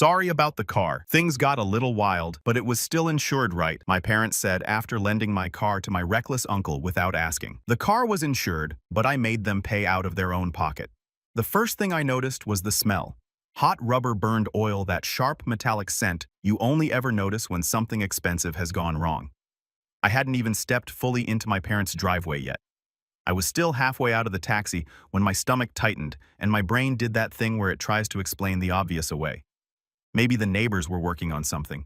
Sorry about the car. Things got a little wild, but it was still insured right, my parents said after lending my car to my reckless uncle without asking. The car was insured, but I made them pay out of their own pocket. The first thing I noticed was the smell. Hot rubber burned oil, that sharp metallic scent you only ever notice when something expensive has gone wrong. I hadn't even stepped fully into my parents' driveway yet. I was still halfway out of the taxi when my stomach tightened and my brain did that thing where it tries to explain the obvious away. Maybe the neighbors were working on something.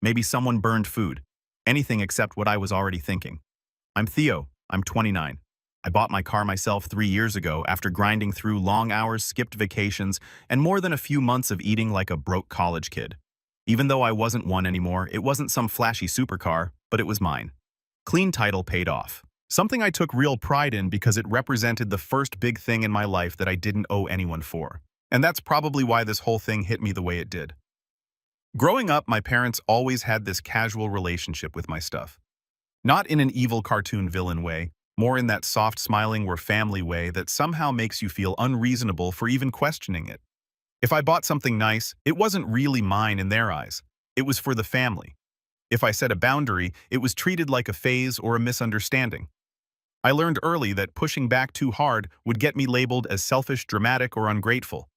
Maybe someone burned food. Anything except what I was already thinking. I'm Theo. I'm 29. I bought my car myself 3 years ago after grinding through long hours, skipped vacations, and more than a few months of eating like a broke college kid. Even though I wasn't one anymore, it wasn't some flashy supercar, but it was mine. Clean title paid off. Something I took real pride in because it represented the first big thing in my life that I didn't owe anyone for. And that's probably why this whole thing hit me the way it did. Growing up, my parents always had this casual relationship with my stuff. Not in an evil cartoon villain way, more in that soft smiling we're family way that somehow makes you feel unreasonable for even questioning it. If I bought something nice, it wasn't really mine in their eyes. It was for the family. If I set a boundary, it was treated like a phase or a misunderstanding. I learned early that pushing back too hard would get me labeled as selfish, dramatic, or ungrateful.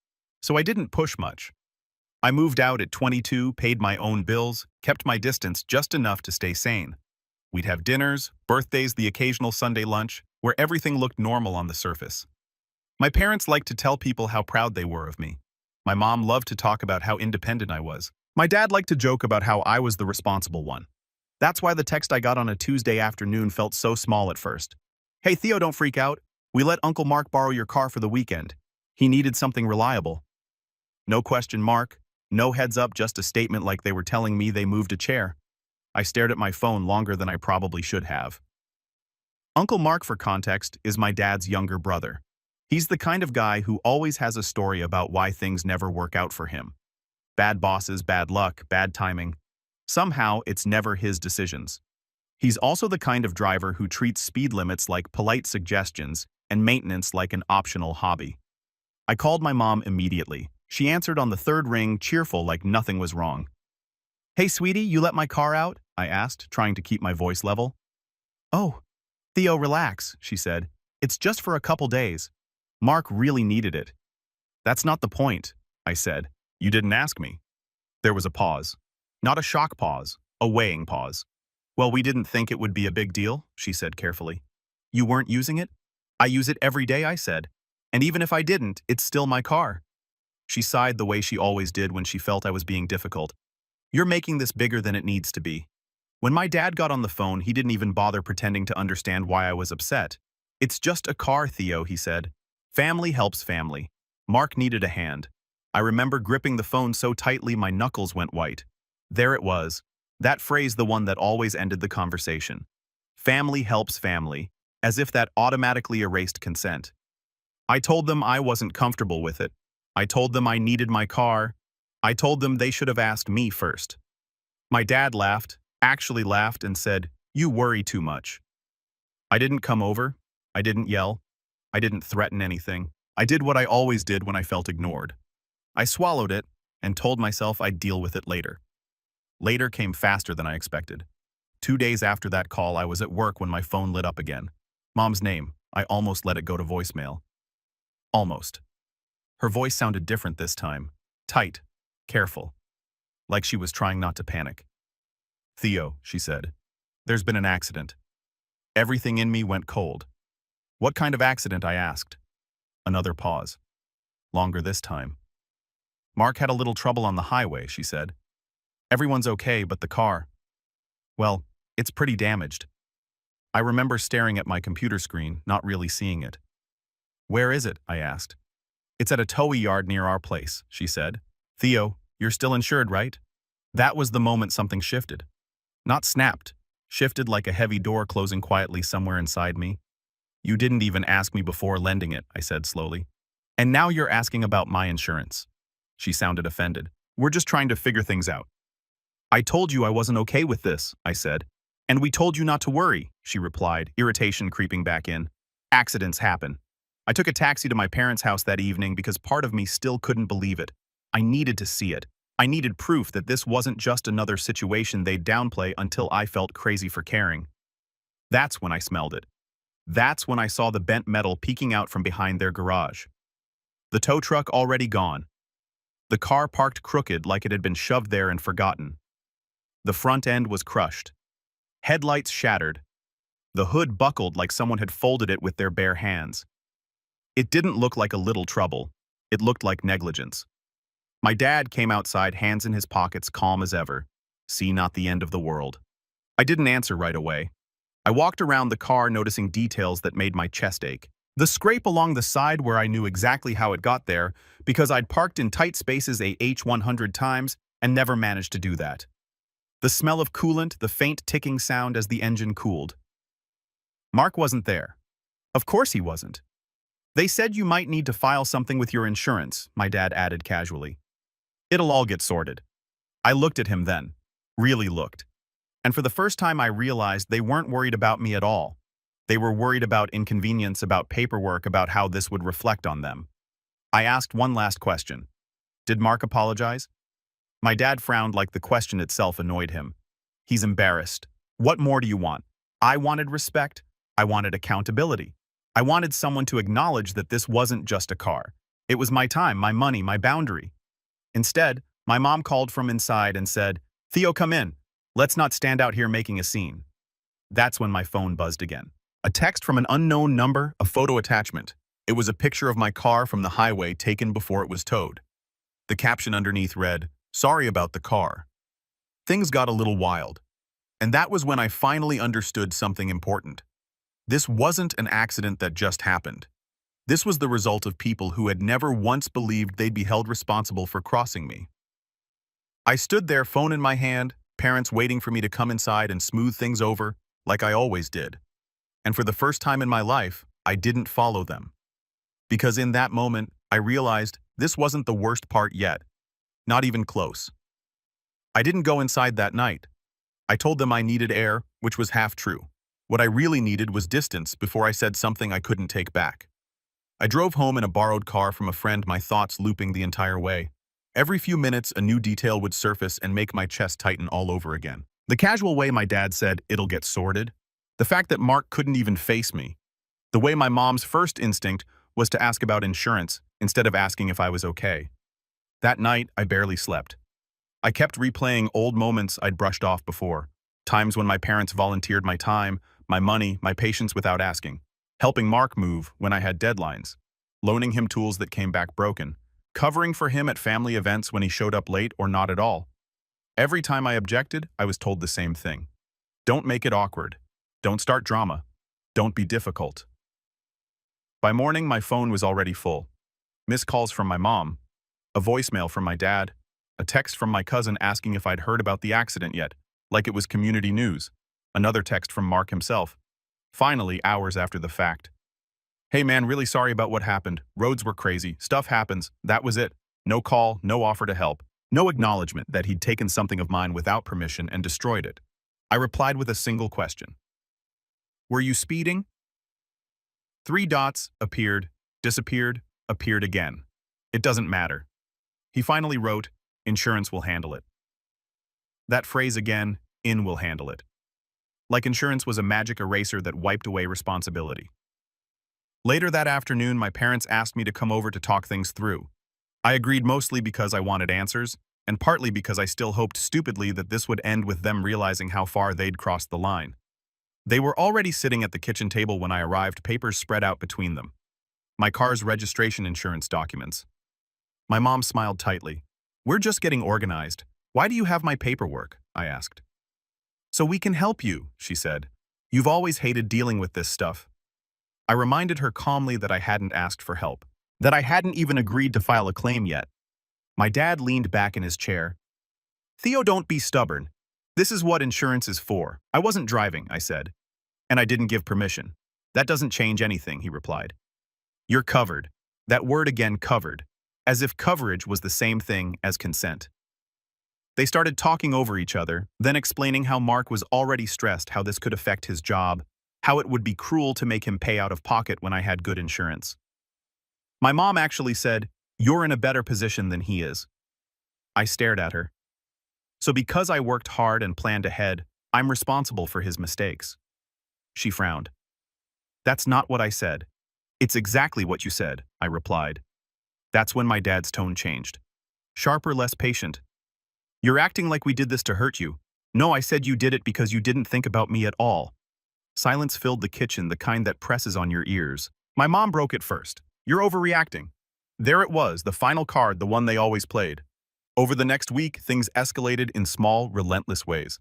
So I didn't push much. I moved out at 22, paid my own bills, kept my distance just enough to stay sane. We'd have dinners, birthdays, the occasional Sunday lunch, where everything looked normal on the surface. My parents liked to tell people how proud they were of me. My mom loved to talk about how independent I was. My dad liked to joke about how I was the responsible one. That's why the text I got on a Tuesday afternoon felt so small at first. Hey Theo, don't freak out. We let Uncle Mark borrow your car for the weekend. He needed something reliable. No question mark, no heads up, just a statement like they were telling me they moved a chair. I stared at my phone longer than I probably should have. Uncle Mark, for context, is my dad's younger brother. He's the kind of guy who always has a story about why things never work out for him. Bad bosses, bad luck, bad timing. Somehow, it's never his decisions. He's also the kind of driver who treats speed limits like polite suggestions and maintenance like an optional hobby. I called my mom immediately. She answered on the third ring, cheerful like nothing was wrong. Hey sweetie, you let my car out? I asked, trying to keep my voice level. Oh, Theo, relax, she said. It's just for a couple days. Mark really needed it. That's not the point, I said. You didn't ask me. There was a pause. Not a shock pause, a weighing pause. Well, we didn't think it would be a big deal, she said carefully. You weren't using it? I use it every day, I said. And even if I didn't, it's still my car. She sighed the way she always did when she felt I was being difficult. You're making this bigger than it needs to be. When my dad got on the phone, he didn't even bother pretending to understand why I was upset. It's just a car, Theo, he said. Family helps family. Mark needed a hand. I remember gripping the phone so tightly my knuckles went white. There it was. That phrase, the one that always ended the conversation. Family helps family, as if that automatically erased consent. I told them I wasn't comfortable with it. I told them I needed my car. I told them they should have asked me first. My dad laughed, actually laughed, and said, "You worry too much." I didn't come over. I didn't yell. I didn't threaten anything. I did what I always did when I felt ignored. I swallowed it and told myself I'd deal with it later. Later came faster than I expected. 2 days after that call, I was at work when my phone lit up again. Mom's name. I almost let it go to voicemail. Almost. Her voice sounded different this time. Tight. Careful. Like she was trying not to panic. Theo, she said. There's been an accident. Everything in me went cold. What kind of accident? I asked. Another pause. Longer this time. Mark had a little trouble on the highway, she said. Everyone's okay, but the car. Well, it's pretty damaged. I remember staring at my computer screen, not really seeing it. Where is it? I asked. It's at a tow yard near our place, she said. Theo, you're still insured, right? That was the moment something shifted. Not snapped. Shifted like a heavy door closing quietly somewhere inside me. You didn't even ask me before lending it, I said slowly. And now you're asking about my insurance. She sounded offended. We're just trying to figure things out. I told you I wasn't okay with this, I said. And we told you not to worry, she replied, irritation creeping back in. Accidents happen. I took a taxi to my parents' house that evening because part of me still couldn't believe it. I needed to see it. I needed proof that this wasn't just another situation they'd downplay until I felt crazy for caring. That's when I smelled it. That's when I saw the bent metal peeking out from behind their garage. The tow truck already gone. The car parked crooked like it had been shoved there and forgotten. The front end was crushed. Headlights shattered. The hood buckled like someone had folded it with their bare hands. It didn't look like a little trouble. It looked like negligence. My dad came outside, hands in his pockets, calm as ever. See, not the end of the world. I didn't answer right away. I walked around the car, noticing details that made my chest ache. The scrape along the side where I knew exactly how it got there, because I'd parked in tight spaces a 100 times and never managed to do that. The smell of coolant, the faint ticking sound as the engine cooled. Mark wasn't there. Of course he wasn't. They said you might need to file something with your insurance, my dad added casually. It'll all get sorted. I looked at him then. Really looked. And for the first time I realized they weren't worried about me at all. They were worried about inconvenience, about paperwork, about how this would reflect on them. I asked one last question. Did Mark apologize? My dad frowned like the question itself annoyed him. He's embarrassed. What more do you want? I wanted respect. I wanted accountability. I wanted someone to acknowledge that this wasn't just a car. It was my time, my money, my boundary. Instead, my mom called from inside and said, "Theo, come in. Let's not stand out here making a scene." That's when my phone buzzed again. A text from an unknown number, a photo attachment. It was a picture of my car from the highway taken before it was towed. The caption underneath read, "Sorry about the car." Things got a little wild. And that was when I finally understood something important. This wasn't an accident that just happened. This was the result of people who had never once believed they'd be held responsible for crossing me. I stood there, phone in my hand, parents waiting for me to come inside and smooth things over, like I always did. And for the first time in my life, I didn't follow them. Because in that moment, I realized this wasn't the worst part yet. Not even close. I didn't go inside that night. I told them I needed air, which was half true. What I really needed was distance before I said something I couldn't take back. I drove home in a borrowed car from a friend, my thoughts looping the entire way. Every few minutes, a new detail would surface and make my chest tighten all over again. The casual way my dad said, "It'll get sorted." The fact that Mark couldn't even face me. The way my mom's first instinct was to ask about insurance instead of asking if I was okay. That night, I barely slept. I kept replaying old moments I'd brushed off before. Times when my parents volunteered my time, my money, my patience without asking. Helping Mark move when I had deadlines. Loaning him tools that came back broken. Covering for him at family events when he showed up late or not at all. Every time I objected, I was told the same thing. Don't make it awkward. Don't start drama. Don't be difficult. By morning, my phone was already full. Missed calls from my mom. A voicemail from my dad. A text from my cousin asking if I'd heard about the accident yet, like it was community news. Another text from Mark himself. Finally, hours after the fact. "Hey man, really sorry about what happened. Roads were crazy. Stuff happens. That was it. No call, no offer to help. No acknowledgement that he'd taken something of mine without permission and destroyed it." I replied with a single question. "Were you speeding?" 3 dots appeared, disappeared, appeared again. "It doesn't matter." He finally wrote, "Insurance will handle it." That phrase again, "in will handle it." Like insurance was a magic eraser that wiped away responsibility. Later that afternoon, my parents asked me to come over to talk things through. I agreed mostly because I wanted answers, and partly because I still hoped stupidly that this would end with them realizing how far they'd crossed the line. They were already sitting at the kitchen table when I arrived, papers spread out between them. My car's registration insurance documents. My mom smiled tightly. "We're just getting organized. Why do you have my paperwork?" I asked. "So we can help you," she said. "You've always hated dealing with this stuff." I reminded her calmly that I hadn't asked for help, that I hadn't even agreed to file a claim yet. My dad leaned back in his chair. "Theo, don't be stubborn. This is what insurance is for." "I wasn't driving," I said. "And I didn't give permission." "That doesn't change anything," he replied. "You're covered." That word again, covered. As if coverage was the same thing as consent. They started talking over each other, then explaining how Mark was already stressed, how this could affect his job, how it would be cruel to make him pay out of pocket when I had good insurance. My mom actually said, "You're in a better position than he is." I stared at her. So because I worked hard and planned ahead, I'm responsible for his mistakes. She frowned. That's not what I said. It's exactly what you said, I replied. That's when my dad's tone changed. Sharper, less patient. You're acting like we did this to hurt you. No, I said you did it because you didn't think about me at all. Silence filled the kitchen, the kind that presses on your ears. My mom broke it first. You're overreacting. There it was, the final card, the one they always played. Over the next week, things escalated in small, relentless ways.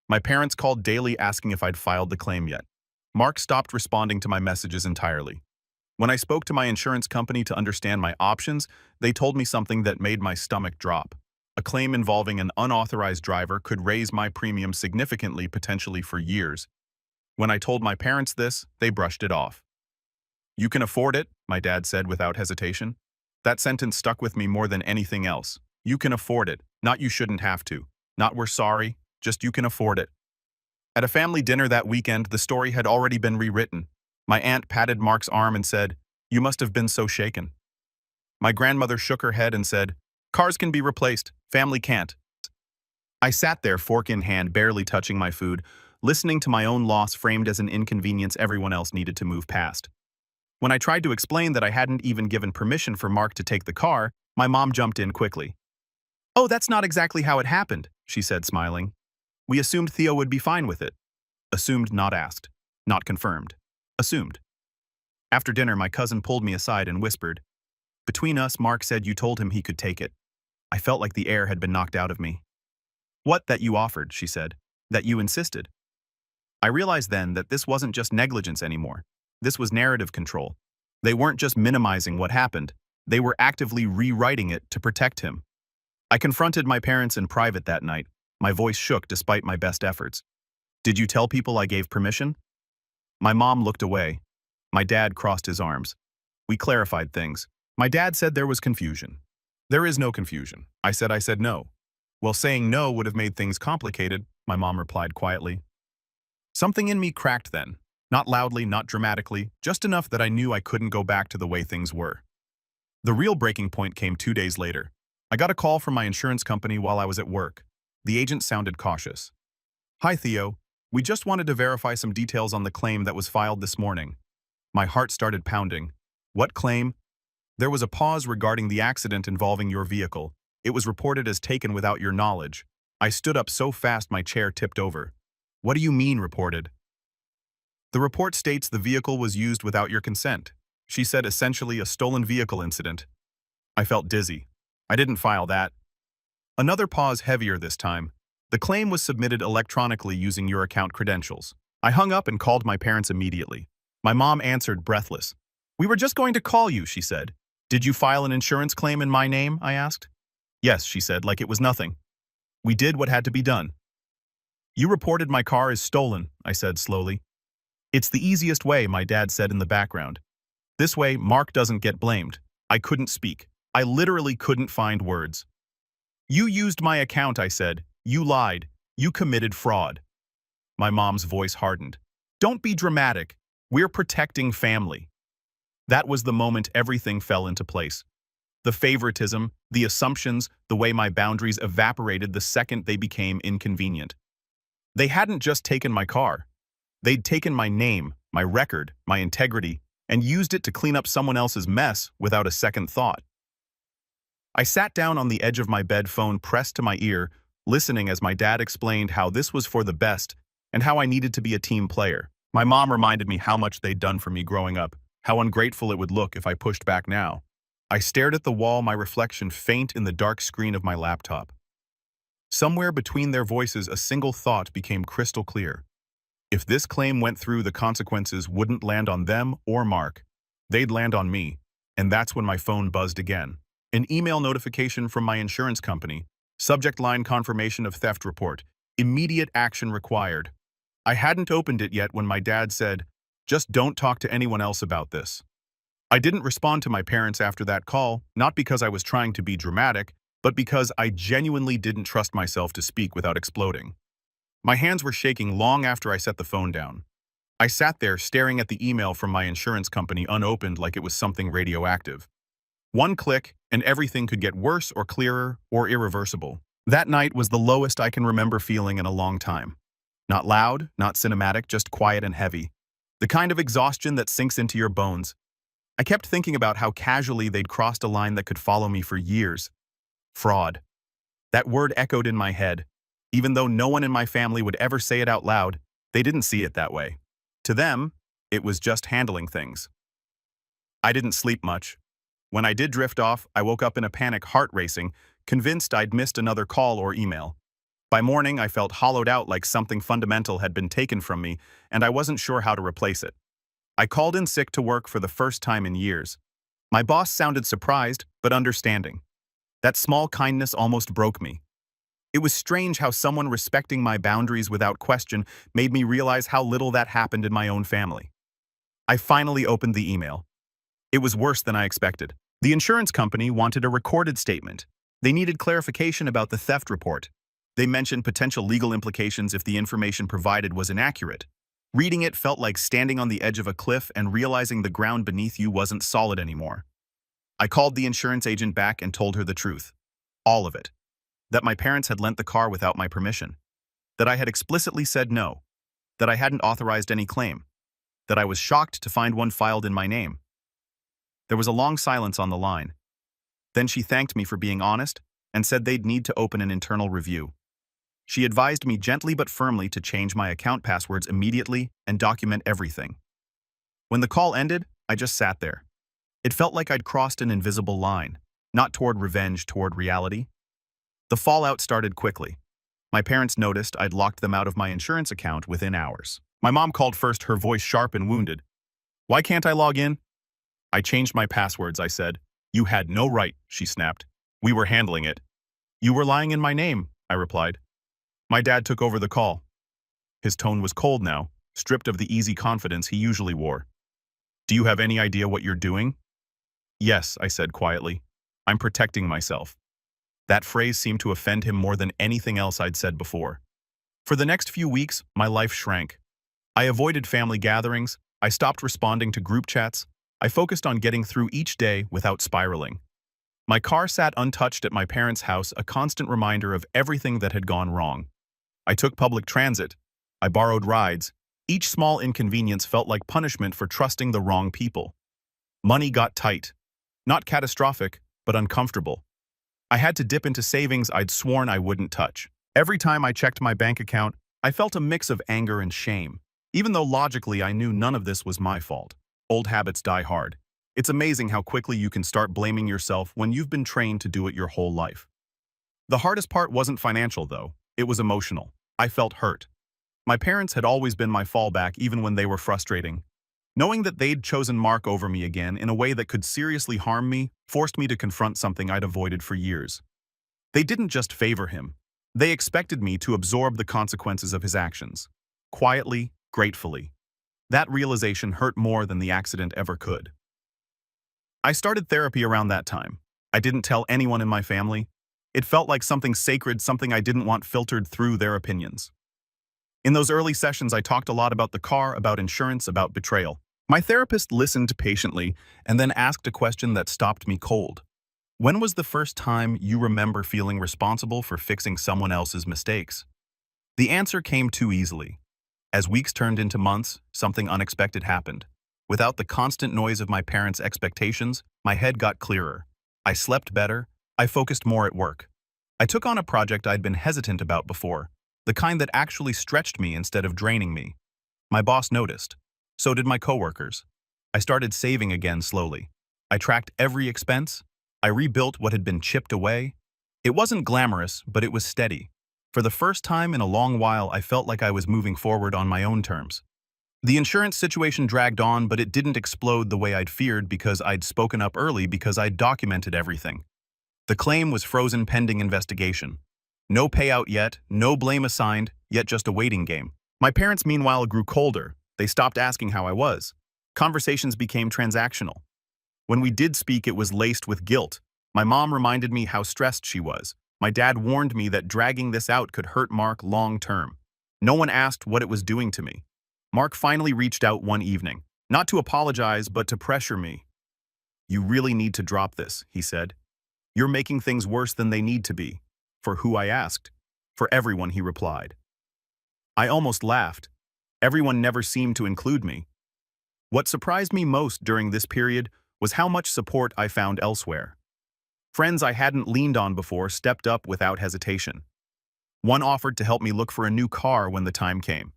My parents called daily asking if I'd filed the claim yet. Mark stopped responding to my messages entirely. When I spoke to my insurance company to understand my options, they told me something that made my stomach drop. A claim involving an unauthorized driver could raise my premium significantly, potentially for years. When I told my parents this, they brushed it off. You can afford it, my dad said without hesitation. That sentence stuck with me more than anything else. You can afford it, not you shouldn't have to. Not we're sorry, just you can afford it. At a family dinner that weekend, the story had already been rewritten. My aunt patted Mark's arm and said, "You must have been so shaken." My grandmother shook her head and said, "Cars can be replaced, family can't." I sat there, fork in hand, barely touching my food, listening to my own loss framed as an inconvenience everyone else needed to move past. When I tried to explain that I hadn't even given permission for Mark to take the car, my mom jumped in quickly. "Oh, that's not exactly how it happened," she said, smiling. "We assumed Theo would be fine with it." Assumed, not asked. Not confirmed. Assumed. After dinner, my cousin pulled me aside and whispered, "Between us, Mark said you told him he could take it." I felt like the air had been knocked out of me. "What, that you offered," she said. "That you insisted." I realized then that this wasn't just negligence anymore. This was narrative control. They weren't just minimizing what happened. They were actively rewriting it to protect him. I confronted my parents in private that night. My voice shook despite my best efforts. "Did you tell people I gave permission?" My mom looked away. My dad crossed his arms. We clarified things. My dad said there was confusion. "There is no confusion." I said no. "Well, saying no would have made things complicated," my mom replied quietly. Something in me cracked then. Not loudly, not dramatically, just enough that I knew I couldn't go back to the way things were. The real breaking point came 2 days later. I got a call from my insurance company while I was at work. The agent sounded cautious. "Hi, Theo. We just wanted to verify some details on the claim that was filed this morning." My heart started pounding. "What claim?" "There was a pause regarding the accident involving your vehicle. It was reported as taken without your knowledge." I stood up so fast my chair tipped over. "What do you mean, reported?" "The report states the vehicle was used without your consent." She said, essentially a stolen vehicle incident. I felt dizzy. "I didn't file that." Another pause, heavier this time. "The claim was submitted electronically using your account credentials." I hung up and called my parents immediately. My mom answered, breathless. "We were just going to call you," she said. "Did you file an insurance claim in my name?" I asked. "Yes," she said, like it was nothing. "We did what had to be done." "You reported my car as stolen," I said slowly. "It's the easiest way," my dad said in the background. "This way, Mark doesn't get blamed." I couldn't speak. I literally couldn't find words. "You used my account," I said. "You lied. You committed fraud." My mom's voice hardened. "Don't be dramatic. We're protecting family." That was the moment everything fell into place. The favoritism, the assumptions, the way my boundaries evaporated the second they became inconvenient. They hadn't just taken my car. They'd taken my name, my record, my integrity, and used it to clean up someone else's mess without a second thought. I sat down on the edge of my bed, phone pressed to my ear, listening as my dad explained how this was for the best and how I needed to be a team player. My mom reminded me how much they'd done for me growing up, how ungrateful it would look if I pushed back now. I stared at the wall, my reflection faint in the dark screen of my laptop. Somewhere between their voices, a single thought became crystal clear. If this claim went through, the consequences wouldn't land on them or Mark. They'd land on me. And that's when my phone buzzed again. An email notification from my insurance company. Subject line: confirmation of theft report. Immediate action required. I hadn't opened it yet when my dad said, "Just don't talk to anyone else about this." I didn't respond to my parents after that call, not because I was trying to be dramatic, but because I genuinely didn't trust myself to speak without exploding. My hands were shaking long after I set the phone down. I sat there staring at the email from my insurance company unopened like it was something radioactive. One click, and everything could get worse or clearer or irreversible. That night was the lowest I can remember feeling in a long time. Not loud, not cinematic, just quiet and heavy. The kind of exhaustion that sinks into your bones. I kept thinking about how casually they'd crossed a line that could follow me for years. Fraud. That word echoed in my head. Even though no one in my family would ever say it out loud, they didn't see it that way. To them, it was just handling things. I didn't sleep much. When I did drift off, I woke up in a panic, heart racing, convinced I'd missed another call or email. By morning, I felt hollowed out, like something fundamental had been taken from me, and I wasn't sure how to replace it. I called in sick to work for the first time in years. My boss sounded surprised, but understanding. That small kindness almost broke me. It was strange how someone respecting my boundaries without question made me realize how little that happened in my own family. I finally opened the email. It was worse than I expected. The insurance company wanted a recorded statement. They needed clarification about the theft report. They mentioned potential legal implications if the information provided was inaccurate. Reading it felt like standing on the edge of a cliff and realizing the ground beneath you wasn't solid anymore. I called the insurance agent back and told her the truth. All of it. That my parents had lent the car without my permission. That I had explicitly said no. That I hadn't authorized any claim. That I was shocked to find one filed in my name. There was a long silence on the line. Then she thanked me for being honest and said they'd need to open an internal review. She advised me gently but firmly to change my account passwords immediately and document everything. When the call ended, I just sat there. It felt like I'd crossed an invisible line, not toward revenge, toward reality. The fallout started quickly. My parents noticed I'd locked them out of my insurance account within hours. My mom called first, her voice sharp and wounded. "Why can't I log in?" "I changed my passwords," I said. "You had no right," she snapped. "We were handling it." "You were lying in my name," I replied. My dad took over the call. His tone was cold now, stripped of the easy confidence he usually wore. "Do you have any idea what you're doing?" "Yes," I said quietly. "I'm protecting myself." That phrase seemed to offend him more than anything else I'd said before. For the next few weeks, my life shrank. I avoided family gatherings, I stopped responding to group chats, I focused on getting through each day without spiraling. My car sat untouched at my parents' house, a constant reminder of everything that had gone wrong. I took public transit. I borrowed rides. Each small inconvenience felt like punishment for trusting the wrong people. Money got tight. Not catastrophic, but uncomfortable. I had to dip into savings I'd sworn I wouldn't touch. Every time I checked my bank account, I felt a mix of anger and shame, even though logically I knew none of this was my fault. Old habits die hard. It's amazing how quickly you can start blaming yourself when you've been trained to do it your whole life. The hardest part wasn't financial, though. It was emotional. I felt hurt. My parents had always been my fallback, even when they were frustrating. Knowing that they'd chosen Mark over me again in a way that could seriously harm me forced me to confront something I'd avoided for years. They didn't just favor him. They expected me to absorb the consequences of his actions. Quietly, gratefully. That realization hurt more than the accident ever could. I started therapy around that time. I didn't tell anyone in my family. It felt like something sacred, something I didn't want filtered through their opinions. In those early sessions, I talked a lot about the car, about insurance, about betrayal. My therapist listened patiently and then asked a question that stopped me cold. When was the first time you remember feeling responsible for fixing someone else's mistakes? The answer came too easily. As weeks turned into months, something unexpected happened. Without the constant noise of my parents' expectations, my head got clearer. I slept better. I focused more at work. I took on a project I'd been hesitant about before, the kind that actually stretched me instead of draining me. My boss noticed. So did my coworkers. I started saving again slowly. I tracked every expense. I rebuilt what had been chipped away. It wasn't glamorous, but it was steady. For the first time in a long while, I felt like I was moving forward on my own terms. The insurance situation dragged on, but it didn't explode the way I'd feared because I'd spoken up early, because I'd documented everything. The claim was frozen pending investigation. No payout yet, no blame assigned, yet just a waiting game. My parents, meanwhile, grew colder. They stopped asking how I was. Conversations became transactional. When we did speak, it was laced with guilt. My mom reminded me how stressed she was. My dad warned me that dragging this out could hurt Mark long term. No one asked what it was doing to me. Mark finally reached out one evening, not to apologize, but to pressure me. "You really need to drop this," he said. You're making things worse than they need to be. For who, I asked. For everyone, he replied. I almost laughed. Everyone never seemed to include me. What surprised me most during this period was how much support I found elsewhere. Friends I hadn't leaned on before stepped up without hesitation. One offered to help me look for a new car when the time came.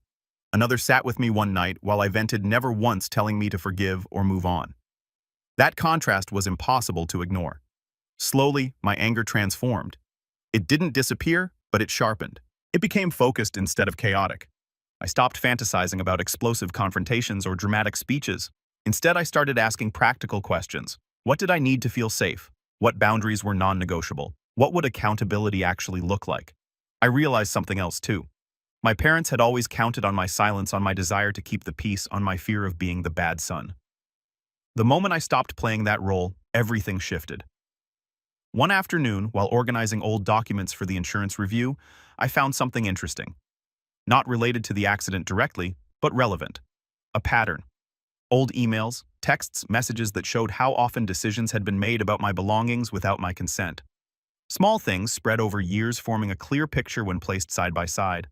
Another sat with me one night while I vented, never once telling me to forgive or move on. That contrast was impossible to ignore. Slowly, my anger transformed. It didn't disappear, but it sharpened. It became focused instead of chaotic. I stopped fantasizing about explosive confrontations or dramatic speeches. Instead, I started asking practical questions. What did I need to feel safe? What boundaries were non-negotiable? What would accountability actually look like? I realized something else too. My parents had always counted on my silence, on my desire to keep the peace, on my fear of being the bad son. The moment I stopped playing that role, everything shifted. One afternoon, while organizing old documents for the insurance review, I found something interesting. Not related to the accident directly, but relevant. A pattern. Old emails, texts, messages that showed how often decisions had been made about my belongings without my consent. Small things spread over years, forming a clear picture when placed side by side.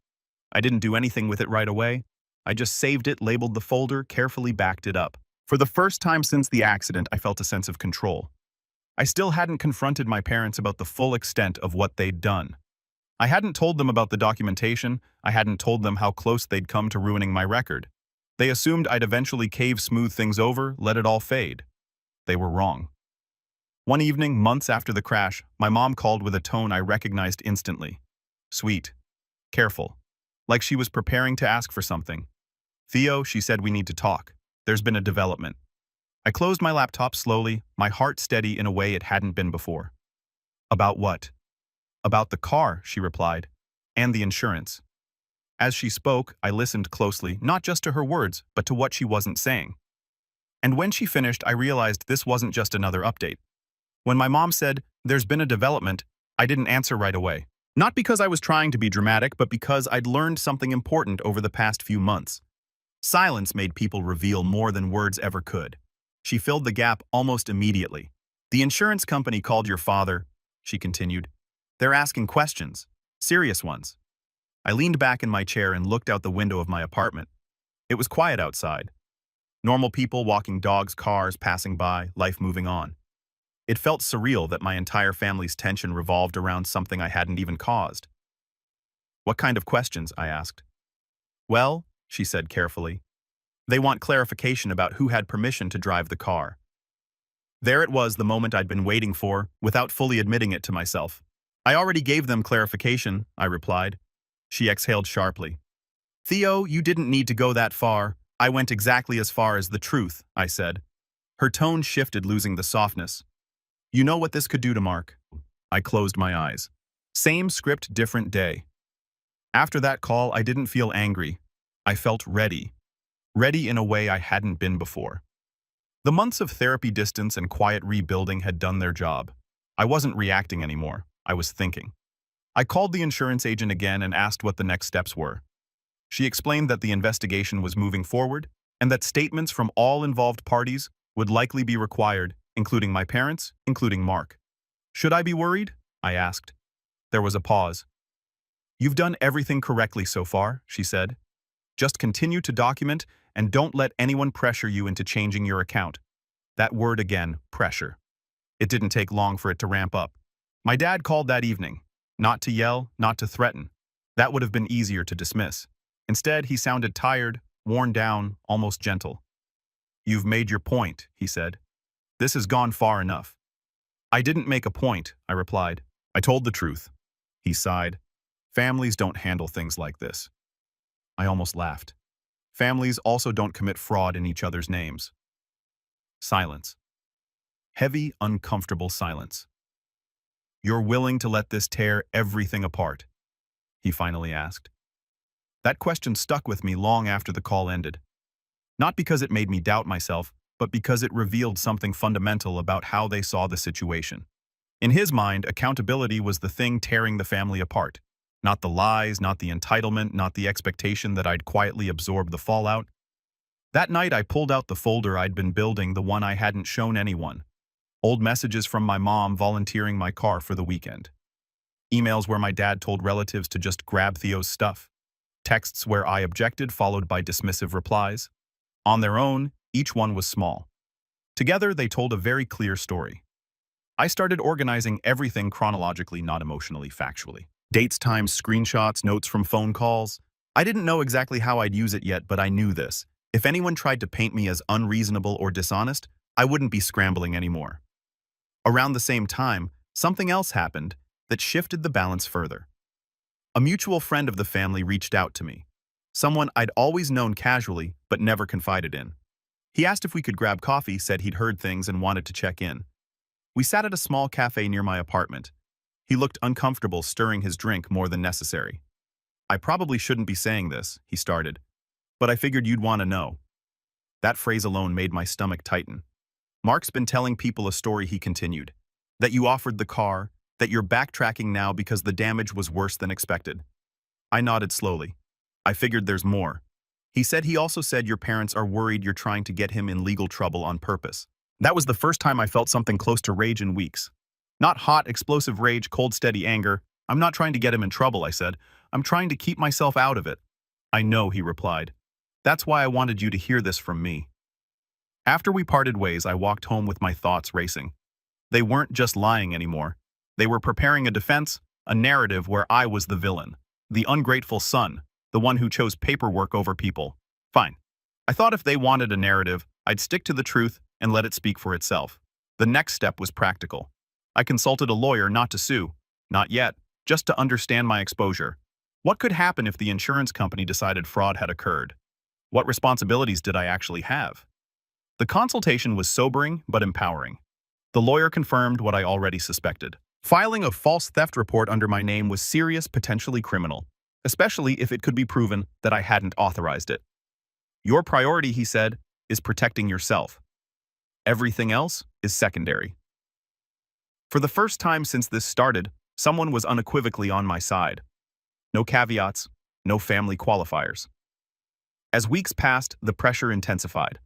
I didn't do anything with it right away. I just saved it, labeled the folder, carefully backed it up. For the first time since the accident, I felt a sense of control. I still hadn't confronted my parents about the full extent of what they'd done. I hadn't told them about the documentation. I hadn't told them how close they'd come to ruining my record. They assumed I'd eventually smooth things over, let it all fade. They were wrong. One evening, months after the crash, my mom called with a tone I recognized instantly. Sweet. Careful. Like she was preparing to ask for something. Theo, she said, we need to talk. There's been a development. I closed my laptop slowly, my heart steady in a way it hadn't been before. About what? About the car, she replied, and the insurance. As she spoke, I listened closely, not just to her words, but to what she wasn't saying. And when she finished, I realized this wasn't just another update. When my mom said, there's been a development, I didn't answer right away. Not because I was trying to be dramatic, but because I'd learned something important over the past few months. Silence made people reveal more than words ever could. She filled the gap almost immediately. The insurance company called your father, she continued. They're asking questions, serious ones. I leaned back in my chair and looked out the window of my apartment. It was quiet outside. Normal people walking dogs, cars passing by, life moving on. It felt surreal that my entire family's tension revolved around something I hadn't even caused. What kind of questions? I asked. Well, she said carefully, they want clarification about who had permission to drive the car. There it was, the moment I'd been waiting for, without fully admitting it to myself. I already gave them clarification, I replied. She exhaled sharply. Theo, you didn't need to go that far. I went exactly as far as the truth, I said. Her tone shifted, losing the softness. You know what this could do to Mark? I closed my eyes. Same script, different day. After that call, I didn't feel angry. I felt ready. Ready in a way I hadn't been before. The months of therapy, distance, and quiet rebuilding had done their job. I wasn't reacting anymore. I was thinking. I called the insurance agent again and asked what the next steps were. She explained that the investigation was moving forward and that statements from all involved parties would likely be required, including my parents, including Mark. Should I be worried? I asked. There was a pause. You've done everything correctly so far, she said. Just continue to document and don't let anyone pressure you into changing your account. That word again, pressure. It didn't take long for it to ramp up. My dad called that evening. Not to yell, not to threaten. That would have been easier to dismiss. Instead, he sounded tired, worn down, almost gentle. You've made your point, he said. This has gone far enough. I didn't make a point, I replied. I told the truth. He sighed. Families don't handle things like this. I almost laughed. Families also don't commit fraud in each other's names. Silence. Heavy, uncomfortable silence. You're willing to let this tear everything apart? He finally asked. That question stuck with me long after the call ended. Not because it made me doubt myself, but because it revealed something fundamental about how they saw the situation. In his mind, accountability was the thing tearing the family apart. Not the lies, not the entitlement, not the expectation that I'd quietly absorb the fallout. That night I pulled out the folder I'd been building, the one I hadn't shown anyone. Old messages from my mom volunteering my car for the weekend. Emails where my dad told relatives to just grab Theo's stuff. Texts where I objected followed by dismissive replies. On their own, each one was small. Together, they told a very clear story. I started organizing everything chronologically, not emotionally, factually. Dates, times, screenshots, notes from phone calls. I didn't know exactly how I'd use it yet, but I knew this. If anyone tried to paint me as unreasonable or dishonest, I wouldn't be scrambling anymore. Around the same time, something else happened that shifted the balance further. A mutual friend of the family reached out to me. Someone I'd always known casually, but never confided in. He asked if we could grab coffee, said he'd heard things and wanted to check in. We sat at a small cafe near my apartment. He looked uncomfortable, stirring his drink more than necessary. "I probably shouldn't be saying this," he started, "but I figured you'd want to know." That phrase alone made my stomach tighten. "Mark's been telling people a story," he continued. "That you offered the car, that you're backtracking now because the damage was worse than expected." I nodded slowly. "I figured there's more." He said he also said your parents are worried you're trying to get him in legal trouble on purpose. That was the first time I felt something close to rage in weeks. Not hot, explosive rage, cold, steady anger. "I'm not trying to get him in trouble," I said. "I'm trying to keep myself out of it." "I know," he replied. "That's why I wanted you to hear this from me." After we parted ways, I walked home with my thoughts racing. They weren't just lying anymore. They were preparing a defense, a narrative where I was the villain, the ungrateful son, the one who chose paperwork over people. Fine. I thought if they wanted a narrative, I'd stick to the truth and let it speak for itself. The next step was practical. I consulted a lawyer not to sue, not yet, just to understand my exposure. What could happen if the insurance company decided fraud had occurred? What responsibilities did I actually have? The consultation was sobering but empowering. The lawyer confirmed what I already suspected. Filing a false theft report under my name was serious, potentially criminal, especially if it could be proven that I hadn't authorized it. "Your priority," he said, "is protecting yourself. Everything else is secondary." For the first time since this started, someone was unequivocally on my side. No caveats, no family qualifiers. As weeks passed, the pressure intensified.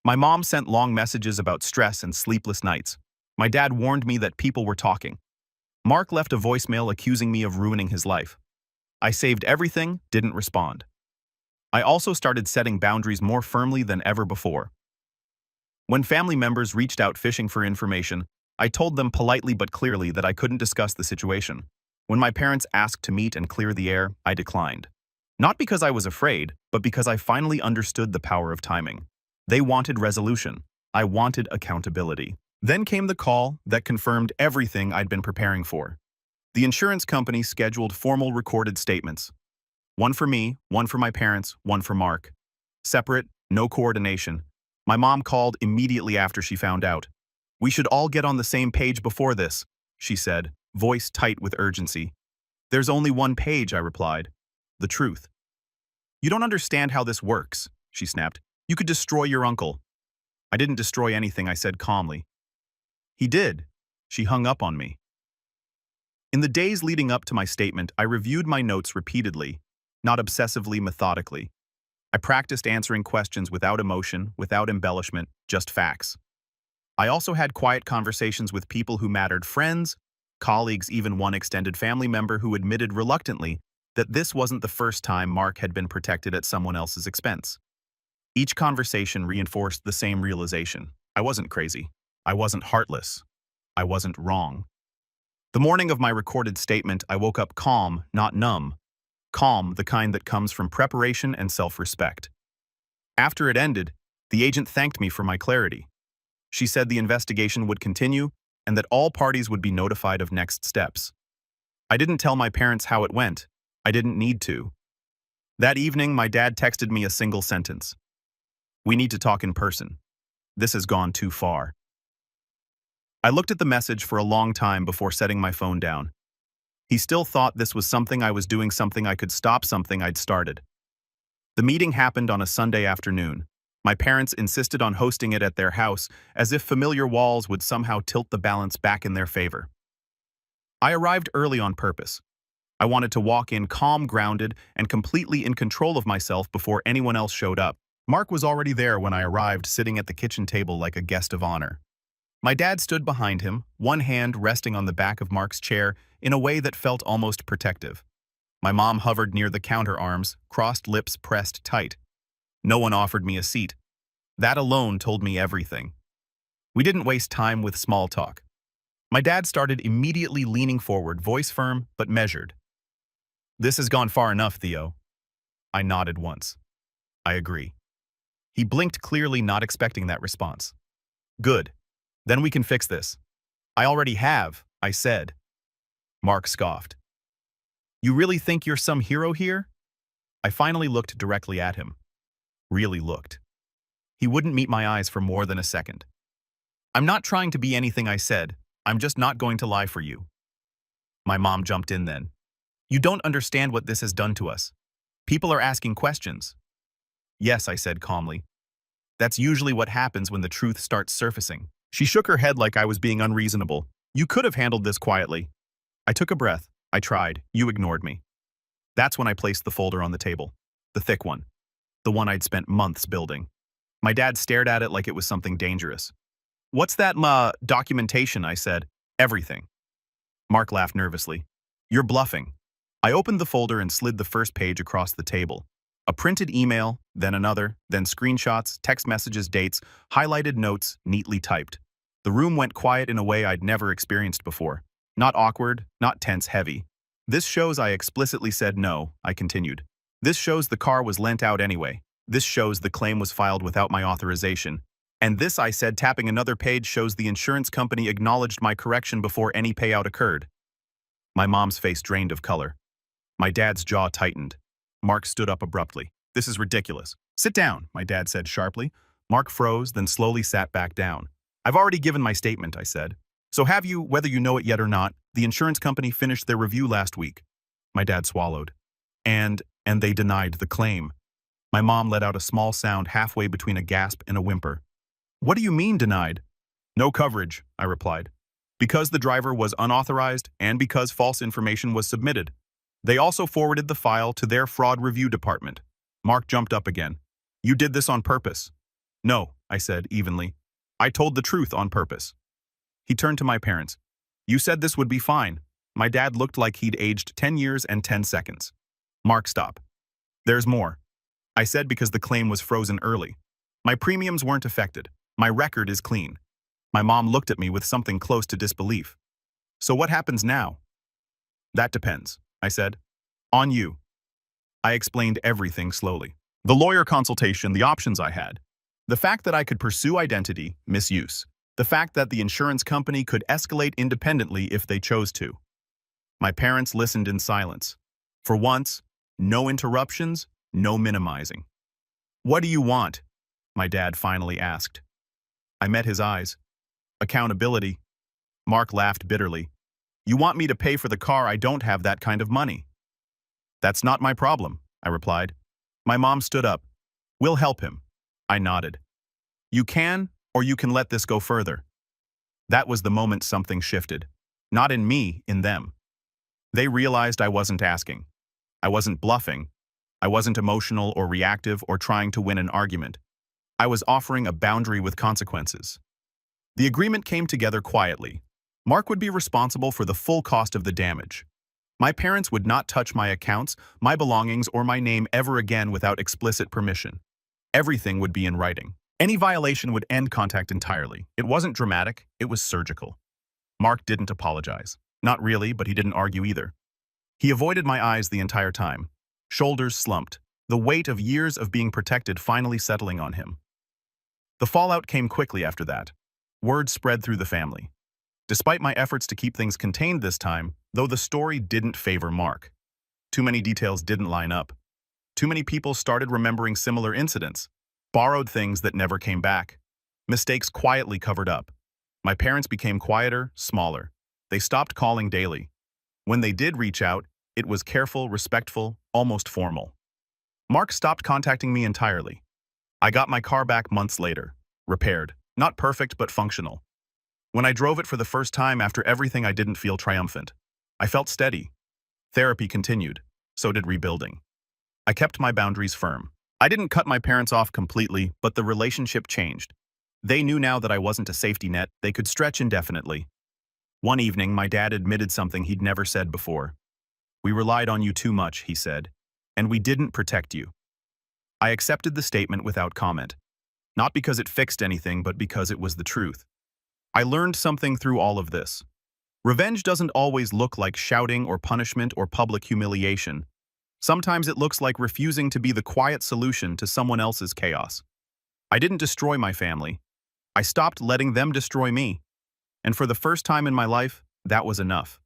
My mom sent long messages about stress and sleepless nights. My dad warned me that people were talking. Mark left a voicemail accusing me of ruining his life. I saved everything, didn't respond. I also started setting boundaries more firmly than ever before. When family members reached out fishing for information, I told them politely but clearly that I couldn't discuss the situation. When my parents asked to meet and clear the air, I declined. Not because I was afraid, but because I finally understood the power of timing. They wanted resolution. I wanted accountability. Then came the call that confirmed everything I'd been preparing for. The insurance company scheduled formal recorded statements. One for me, one for my parents, one for Mark. Separate, no coordination. My mom called immediately after she found out. "We should all get on the same page before this," she said, voice tight with urgency. "There's only one page," I replied. "The truth." "You don't understand how this works," she snapped. "You could destroy your uncle." "I didn't destroy anything," I said calmly. "He did." She hung up on me. In the days leading up to my statement, I reviewed my notes repeatedly, not obsessively, methodically. I practiced answering questions without emotion, without embellishment, just facts. I also had quiet conversations with people who mattered, friends, colleagues, even one extended family member who admitted reluctantly that this wasn't the first time Mark had been protected at someone else's expense. Each conversation reinforced the same realization. I wasn't crazy. I wasn't heartless. I wasn't wrong. The morning of my recorded statement, I woke up calm, not numb. Calm, the kind that comes from preparation and self-respect. After it ended, the agent thanked me for my clarity. She said the investigation would continue and that all parties would be notified of next steps. I didn't tell my parents how it went. I didn't need to. That evening, my dad texted me a single sentence. "We need to talk in person. This has gone too far." I looked at the message for a long time before setting my phone down. He still thought this was something I was doing, something I could stop, something I'd started. The meeting happened on a Sunday afternoon. My parents insisted on hosting it at their house, as if familiar walls would somehow tilt the balance back in their favor. I arrived early on purpose. I wanted to walk in calm, grounded, and completely in control of myself before anyone else showed up. Mark was already there when I arrived, sitting at the kitchen table like a guest of honor. My dad stood behind him, one hand resting on the back of Mark's chair in a way that felt almost protective. My mom hovered near the counter arms, crossed lips pressed tight. No one offered me a seat. That alone told me everything. We didn't waste time with small talk. My dad started immediately leaning forward, voice firm but measured. "This has gone far enough, Theo." I nodded once. "I agree." He blinked clearly, not expecting that response. "Good. Then we can fix this." "I already have," I said. Mark scoffed. "You really think you're some hero here?" I finally looked directly at him. Really looked. He wouldn't meet my eyes for more than a second. "I'm not trying to be anything," I said. "I'm just not going to lie for you." My mom jumped in then. "You don't understand what this has done to us. People are asking questions." "Yes," I said calmly. "That's usually what happens when the truth starts surfacing." She shook her head like I was being unreasonable. "You could have handled this quietly." I took a breath. "I tried. You ignored me." That's when I placed the folder on the table. The thick one. The one I'd spent months building. My dad stared at it like it was something dangerous. "What's that, documentation?" I said. "Everything." Mark laughed nervously. "You're bluffing." I opened the folder and slid the first page across the table. A printed email, then another, then screenshots, text messages, dates, highlighted notes, neatly typed. The room went quiet in a way I'd never experienced before. Not awkward, not tense, heavy. "This shows I explicitly said no," I continued. "This shows the car was lent out anyway. This shows the claim was filed without my authorization. And this," I said, tapping another page, "shows the insurance company acknowledged my correction before any payout occurred." My mom's face drained of color. My dad's jaw tightened. Mark stood up abruptly. "This is ridiculous." "Sit down," my dad said sharply. Mark froze, then slowly sat back down. "I've already given my statement," I said. "So have you, whether you know it yet or not. The insurance company finished their review last week." My dad swallowed. And they denied the claim." My mom let out a small sound halfway between a gasp and a whimper. "What do you mean denied?" "No coverage," I replied. "Because the driver was unauthorized and because false information was submitted. They also forwarded the file to their fraud review department." Mark jumped up again. "You did this on purpose." "No," I said evenly. "I told the truth on purpose." He turned to my parents. "You said this would be fine." My dad looked like he'd aged 10 years and 10 seconds. "Mark, stop. There's more." I said because the claim was frozen early. My premiums weren't affected. My record is clean. My mom looked at me with something close to disbelief. "So what happens now?" "That depends," I said. "On you." I explained everything slowly. The lawyer consultation, the options I had. The fact that I could pursue identity misuse. The fact that the insurance company could escalate independently if they chose to. My parents listened in silence. For once, no interruptions, no minimizing. "What do you want?" my dad finally asked. I met his eyes. "Accountability." Mark laughed bitterly. "You want me to pay for the car? I don't have that kind of money." "That's not my problem," I replied. My mom stood up. "We'll help him." I nodded. "You can, or you can let this go further." That was the moment something shifted. Not in me, in them. They realized I wasn't asking. I wasn't bluffing. I wasn't emotional or reactive or trying to win an argument. I was offering a boundary with consequences. The agreement came together quietly. Mark would be responsible for the full cost of the damage. My parents would not touch my accounts, my belongings, or my name ever again without explicit permission. Everything would be in writing. Any violation would end contact entirely. It wasn't dramatic, it was surgical. Mark didn't apologize. Not really, but he didn't argue either. He avoided my eyes the entire time. Shoulders slumped, the weight of years of being protected finally settling on him. The fallout came quickly after that. Word spread through the family. Despite my efforts to keep things contained this time, though the story didn't favor Mark. Too many details didn't line up. Too many people started remembering similar incidents, borrowed things that never came back. Mistakes quietly covered up. My parents became quieter, smaller. They stopped calling daily. When they did reach out, it was careful, respectful, almost formal. Mark stopped contacting me entirely. I got my car back months later, repaired, not perfect but functional. When I drove it for the first time after everything, I didn't feel triumphant. I felt steady. Therapy continued, so did rebuilding. I kept my boundaries firm. I didn't cut my parents off completely, but the relationship changed. They knew now that I wasn't a safety net, they could stretch indefinitely. One evening, my dad admitted something he'd never said before. "We relied on you too much," he said, "and we didn't protect you." I accepted the statement without comment. Not because it fixed anything, but because it was the truth. I learned something through all of this. Revenge doesn't always look like shouting or punishment or public humiliation. Sometimes it looks like refusing to be the quiet solution to someone else's chaos. I didn't destroy my family. I stopped letting them destroy me. And for the first time in my life, that was enough.